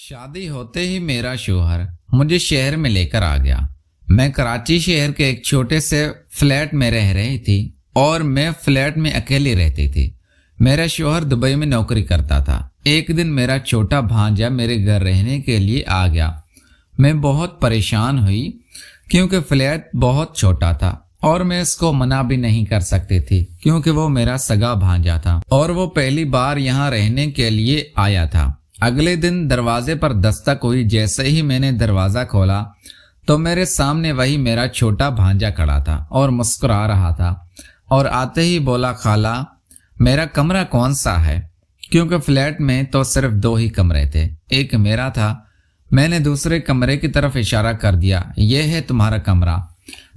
शादी होते ही मेरा शौहर मुझे शहर में लेकर आ गया। मैं कराची शहर के एक छोटे से फ्लैट में रह रही थी और मैं फ्लैट में अकेली रहती थी। मेरा शौहर दुबई में नौकरी करता था। एक दिन मेरा छोटा भांजा मेरे घर रहने के लिए आ गया। मैं बहुत परेशान हुई क्योंकि फ्लैट बहुत छोटा था और मैं इसको मना भी नहीं कर सकती थी क्योंकि वो मेरा सगा भांजा था और वो पहली बार यहाँ रहने के लिए आया था। अगले दिन दरवाजे पर दस्तक हुई। जैसे ही मैंने दरवाजा खोला तो मेरे सामने वही मेरा छोटा भांजा खड़ा था और मुस्कुरा रहा था और आते ही बोला, खाला मेरा कमरा कौन सा है? क्योंकि फ्लैट में तो सिर्फ 2 ही कमरे थे, एक मेरा था। मैंने दूसरे कमरे की तरफ इशारा कर दिया, यह है तुम्हारा कमरा।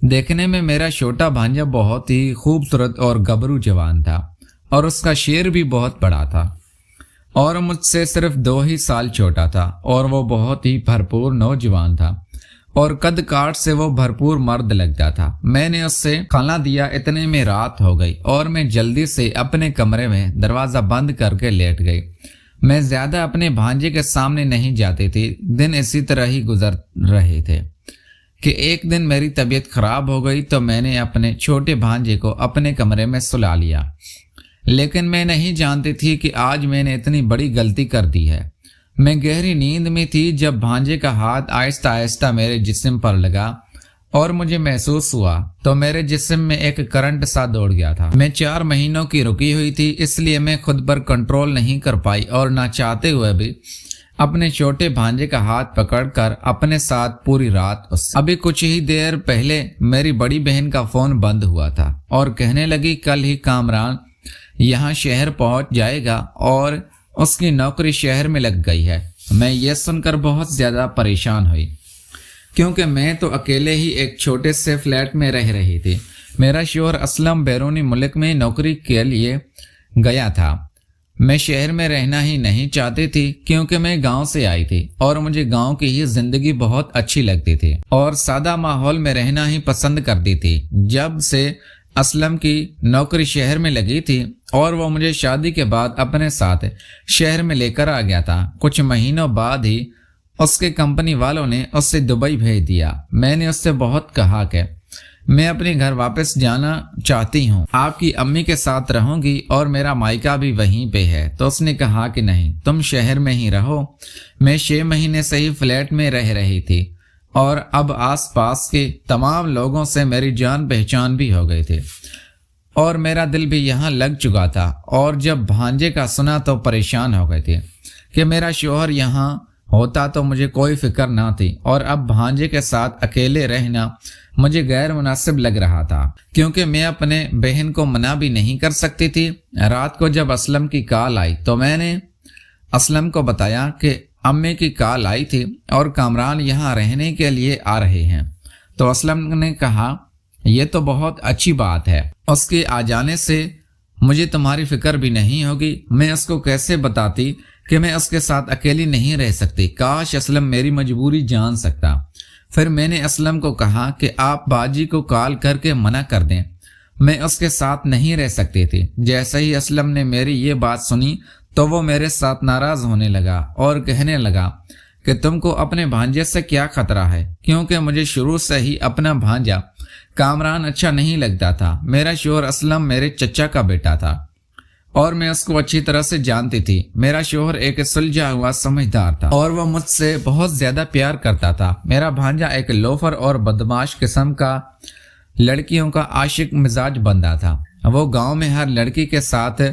देखने में मेरा छोटा भांजा बहुत ही खूबसूरत और गबरू जवान था और उसका शेर भी बहुत बड़ा था और मुझसे सिर्फ 2 ही साल छोटा था और वो बहुत ही भरपूर नौजवान था और कद काठ से वो भरपूर मर्द लगता था। मैंने उससे खाना दिया। इतने में रात हो गई और मैं जल्दी से अपने कमरे में दरवाज़ा बंद करके लेट गई। मैं ज़्यादा अपने भांजे के सामने नहीं जाती थी। दिन इसी तरह ही गुजर रहे थे कि एक दिन मेरी तबीयत खराब हो गई तो मैंने अपने छोटे भांजे को अपने कमरे में सुला लिया। लेकिन मैं नहीं जानती थी कि आज मैंने इतनी बड़ी गलती कर दी है। मैं गहरी नींद में थी जब भांजे का हाथ आहिस्ता आहिस्ता मेरे जिस्म पर लगा और मुझे महसूस हुआ तो मेरे जिस्म में एक करंट सा दौड़ गया था। मैं 4 महीनों की रुकी हुई थी, इसलिए मैं खुद पर कंट्रोल नहीं कर पाई और ना चाहते हुए भी अपने छोटे भांजे का हाथ पकड़कर अपने साथ पूरी रात अभी कुछ ही देर पहले मेरी बड़ी बहन का फोन बंद हुआ था और कहने लगी कल ही कामरान यहाँ शहर पहुंच जाएगा और उसकी नौकरी शहर में लग गई है। मैं ये सुनकर बहुत ज़्यादा परेशान हुई क्योंकि मैं तो अकेले ही एक छोटे से फ्लैट में रह रही थी। मेरा शौहर असलम बैरूनी मुल्क में नौकरी के लिए गया था। मैं शहर में रहना ही नहीं चाहती थी क्योंकि मैं गांव से आई थी और मुझे गांव की ही जिंदगी बहुत अच्छी लगती थी और सादा माहौल में रहना ही पसंद करती थी। जब से असलम की नौकरी शहर में लगी थी और वो मुझे शादी के बाद अपने साथ शहर में लेकर आ गया था। कुछ महीनों बाद ही उसके कंपनी वालों ने उससे दुबई भेज दिया। मैंने उससे बहुत कहा कि मैं अपने घर वापस जाना चाहती हूँ, आपकी अम्मी के साथ रहूंगी और मेरा मायका भी वहीं पे है। तो उसने कहा कि नहीं, तुम शहर में ही रहो। मैं 6 महीने से ही फ्लैट में रह रही थी और अब आसपास के तमाम लोगों से मेरी जान पहचान भी हो गई थी और मेरा दिल भी यहाँ लग चुका था। और जब भांजे का सुना तो परेशान हो गए थे कि मेरा शौहर यहाँ होता तो मुझे कोई फिक्र ना थी और अब भांजे के साथ अकेले रहना मुझे गैर मुनासिब लग रहा था क्योंकि मैं अपने बहन को मना भी नहीं कर सकती थी। रात को जब असलम की कॉल आई तो मैंने असलम को बताया कि अम्मी की कॉल आई थी और कामरान यहाँ रहने के लिए आ रहे हैं। तो असलम ने कहा, यह तो बहुत अच्छी बात है, उसके आ जाने से मुझे तुम्हारी फिक्र भी नहीं होगी। मैं उसको कैसे बताती कि मैं उसके साथ अकेली नहीं रह सकती। काश असलम मेरी मजबूरी जान सकता। फिर मैंने असलम को कहा कि आप बाजी को कॉल करके मना कर दें, मैं उसके साथ नहीं रह सकती थी। जैसे ही असलम ने मेरी ये बात सुनी तो वो मेरे साथ नाराज होने लगा और कहने लगा कि तुमको अपने भांजे से क्या खतरा है, क्योंकि मुझे शुरू से ही अपना भांजा कामरान अच्छा नहीं लगता था। मेरा शौहर असलम मेरे चचा का बेटा था और मैं उसको अच्छी तरह से जानती थी। मेरा शौहर एक सुलझा हुआ समझदार था और वह मुझसे बहुत ज्यादा प्यार करता था। मेरा भांजा एक लोफर और बदमाश किस्म का लड़कियों का आशिक मिजाज बंदा था। वो गांव में हर लड़की के साथ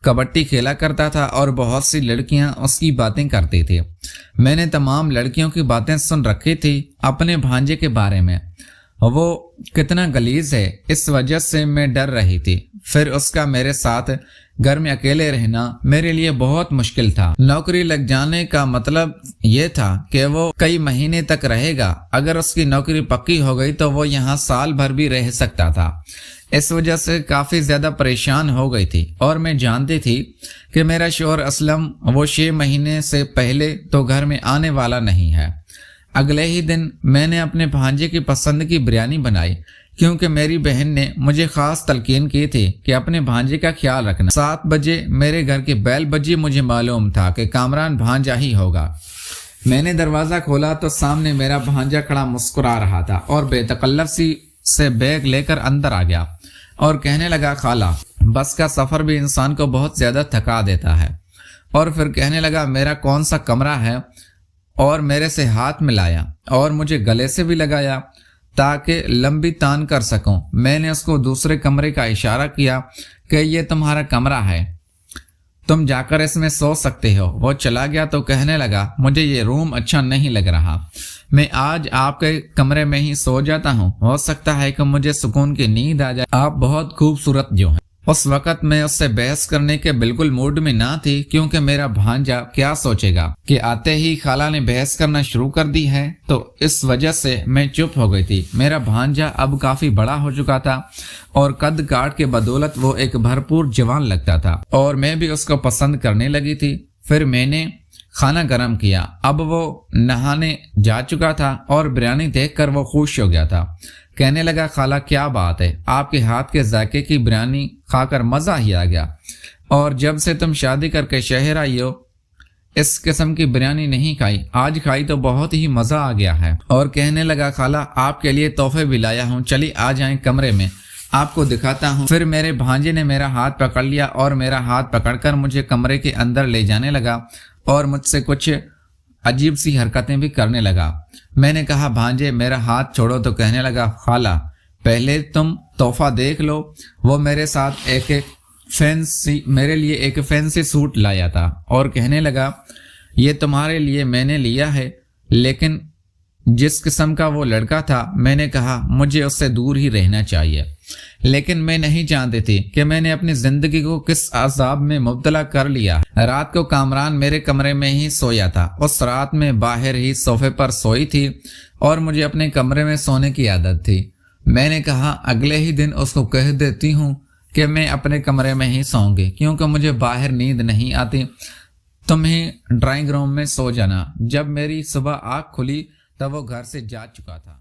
कबड्डी खेला करता था और बहुत सी लड़कियां उसकी बातें करती थी। मैंने तमाम लड़कियों की बातें सुन रखी थी अपने भांजे के बारे में। वो कितना गलीज है, इस वजह से मैं डर रही थी। फिर उसका मेरे साथ घर में अकेले रहना मेरे लिए बहुत मुश्किल था। नौकरी लग जाने का मतलब ये था कि वो कई महीने तक रहेगा। अगर उसकी नौकरी पक्की हो गई तो वो यहाँ साल भर भी रह सकता था। इस वजह से काफ़ी ज़्यादा परेशान हो गई थी और मैं जानती थी कि मेरा शौहर असलम वो 6 महीने से पहले तो घर में आने वाला नहीं है। अगले ही दिन मैंने अपने भांजे की पसंद की बिरयानी बनाई क्योंकि मेरी बहन ने मुझे खास तलकीन की थी कि अपने भांजे का ख्याल रखना। 7 बजे मेरे घर की बेल बजी। मुझे मालूम था कि कामरान भांजा ही होगा। میں نے دروازہ کھولا تو سامنے میرا بھانجا کھڑا مسکرا رہا تھا اور بے تکلف سی سے بیگ لے کر اندر آ گیا اور کہنے لگا خالہ بس کا سفر بھی انسان کو بہت زیادہ تھکا دیتا ہے، اور پھر کہنے لگا میرا کون سا کمرہ ہے، اور میرے سے ہاتھ ملایا اور مجھے گلے سے بھی لگایا تاکہ لمبی تان کر سکوں۔ میں نے اس کو دوسرے کمرے کا اشارہ کیا کہ یہ تمہارا کمرہ ہے، تم جا کر اس میں سو سکتے ہو۔ وہ چلا گیا تو کہنے لگا مجھے یہ روم اچھا نہیں لگ رہا، میں آج آپ کے کمرے میں ہی سو جاتا ہوں، ہو سکتا ہے کہ مجھے سکون کی نیند آ جائے، آپ بہت خوبصورت جو ہیں۔ اس وقت میں اس سے بحث کرنے کے بالکل موڈ میں نہ تھی، کیونکہ میرا بھانجا کیا سوچے گا کہ آتے ہی خالہ نے بحث کرنا شروع کر دی ہے، تو اس وجہ سے میں چپ ہو گئی تھی۔ میرا بھانجا اب کافی بڑا ہو چکا تھا اور قد کاٹ کے بدولت وہ ایک بھرپور جوان لگتا تھا، اور میں بھی اس کو پسند کرنے لگی تھی۔ پھر میں نے کھانا گرم کیا، اب وہ نہانے جا چکا تھا اور بریانی دیکھ کر وہ خوش ہو گیا تھا۔ کہنے لگا خالہ کیا بات ہے، آپ کے ہاتھ کے ذائقے کی بریانی کھا کر مزہ ہی آ گیا، اور جب سے تم شادی کر کے شہر آئی ہو اس قسم کی بریانی نہیں کھائی، آج کھائی تو بہت ہی مزہ آ گیا ہے۔ اور کہنے لگا خالہ آپ کے لیے تحفے بھی لایا ہوں، چلی آ جائیں کمرے میں، آپ کو دکھاتا ہوں۔ پھر میرے بھانجے نے میرا ہاتھ پکڑ لیا اور میرا ہاتھ پکڑ کر مجھے کمرے کے اندر لے جانے لگا اور مجھ سے کچھ عجیب سی حرکتیں بھی کرنے لگا۔ میں نے کہا بھانجے میرا ہاتھ چھوڑو، تو کہنے لگا خالہ پہلے تم تحفہ دیکھ لو۔ وہ میرے ساتھ میرے لیے ایک فینسی سوٹ لایا تھا اور کہنے لگا یہ تمہارے لیے میں نے لیا ہے، لیکن جس قسم کا وہ لڑکا تھا میں نے کہا مجھے اس سے دور ہی رہنا چاہیے، لیکن میں نہیں جانتی تھی کہ میں نے اپنی زندگی کو کس عذاب میں مبتلا کر لیا۔ رات کو کامران میرے کمرے میں ہی سویا تھا، اس رات میں باہر ہی صوفے پر سوئی تھی اور مجھے اپنے کمرے میں سونے کی عادت تھی۔ میں نے کہا اگلے ہی دن اس کو کہہ دیتی ہوں کہ میں اپنے کمرے میں ہی سوؤں گی، کیونکہ مجھے باہر نیند نہیں آتی، تم ہی ڈرائنگ روم میں سو جانا۔ جب میری صبح آنکھ کھلی تب وہ گھر سے جا چکا تھا۔